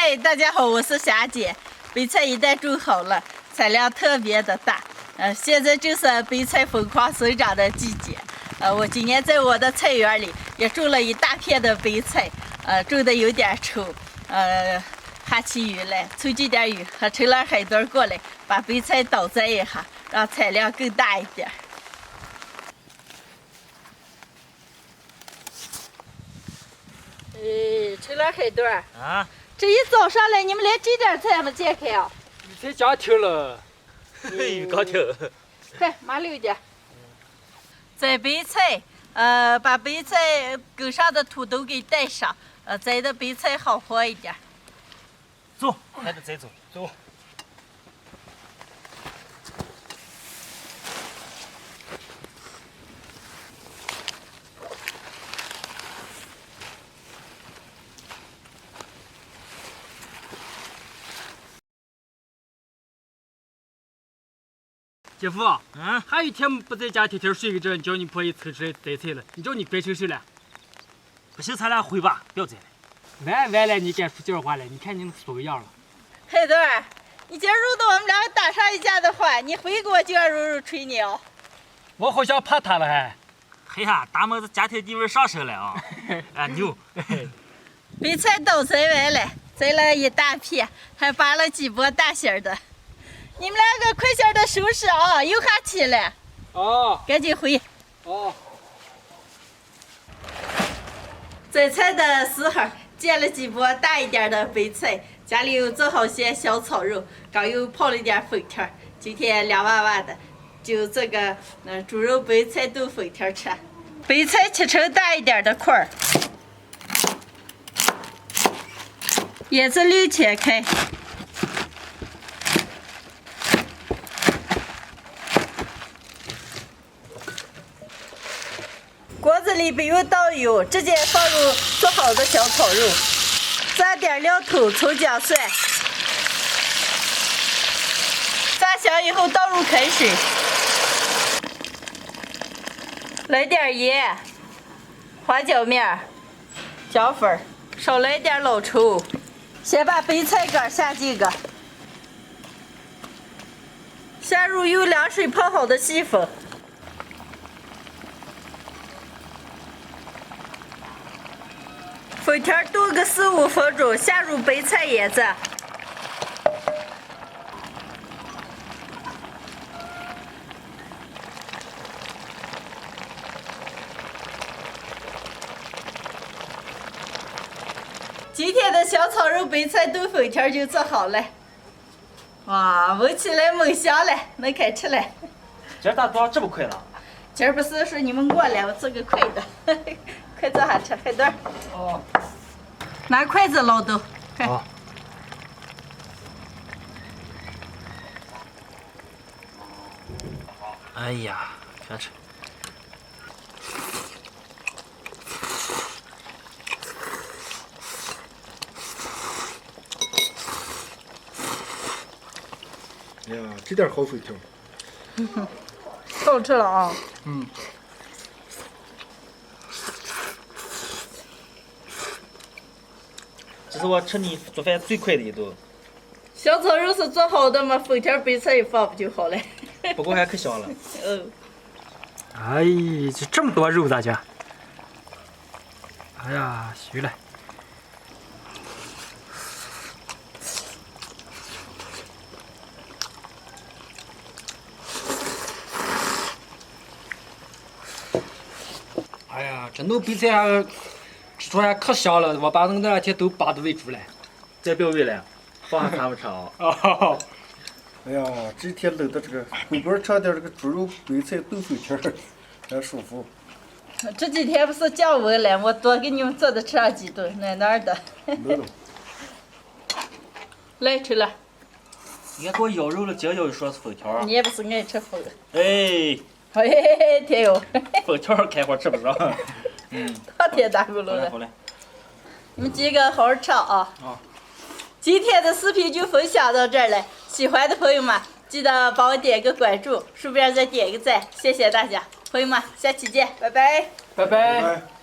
嗨，大家好，我是霞姐。白菜一旦种好了，产量特别的大。现在就是白菜疯狂生长的季节。我今年在我的菜园里也种了一大片的白菜，种的有点丑，下起雨来，凑几点雨，和陈老海墩过来把白菜倒栽一下，让产量更大一点。陈老海墩啊，这一早上来，你们连这点菜没见开啊？你在家听了，预告听。快，麻溜一点。栽白菜，把白菜根上的土都给带上，栽的白菜好活一点。走，还得再走，走。姐夫，还有一天不在家天天睡个觉，叫你婆姨凑出来摘菜了，你叫你乖成谁了？不行，咱俩回吧，不要摘了。完了，你敢说这话了？你看你说个样了。海墩儿，你今儿如果我们两个打上一架的话，你回给我就让柔柔捶你哦。我好像怕他了还。嘿呀，大妹子家庭地位上升了啊！啊牛！白菜都栽完了，栽了一大片，还拔了几波大芯儿的。你们两个快些的收拾啊，又下起了。哦。赶紧回。哦。摘菜的时候捡了几波大一点的白菜，家里又做好些小炒肉，刚又泡了点粉条，今天凉哇哇的，就这个猪肉白菜炖粉条吃。白菜切成大一点的块儿，叶子溜切开。锅子里不用倒油，直接放入做好的小炒肉，撒点料头、葱姜蒜，炸香以后倒入开水，来点盐、花椒面、姜粉，少来点老抽。先把白菜干下几个，下入用凉水泡好的细粉。粉条炖个4-5分钟，下入白菜叶子，今天的小炒肉白菜炖粉条就做好了。哇，闻起来猛香了，能开吃了。今儿咋做这么快了？今儿不是说你们过来，我做个快的，快坐下吃，海墩儿。哦。拿筷子捞都，快。好。哎呀，看吃。哎呀，这点好粉条。好吃了啊。嗯。这是我吃你做饭最快的一顿。小炒肉是做好的吗？粉条白菜一放不就好了？不过还可香了。哎，这么多肉咋讲？哎呀，虚了。哎呀，这弄白菜吃出来可香了，我把那两天都扒都喂猪了。再不要喂了，放下看不吃啊。哦。哎呀，这天冷的这个后边尝点这个猪肉白菜炖粉条，还舒服。这几天不是降温了，我多给你们做的吃上几顿，哪儿的。来吃了。你看给我咬肉了，今要说是粉条。你也不是爱吃粉。哎。嘿，天哟。粉条开会吃不上。当天打咕噜了。好嘞。你们几个好好吃啊。今天的视频就分享到这儿了，喜欢的朋友们记得帮我点个关注，顺便再点个赞，谢谢大家，朋友们，下期见，拜拜。拜拜。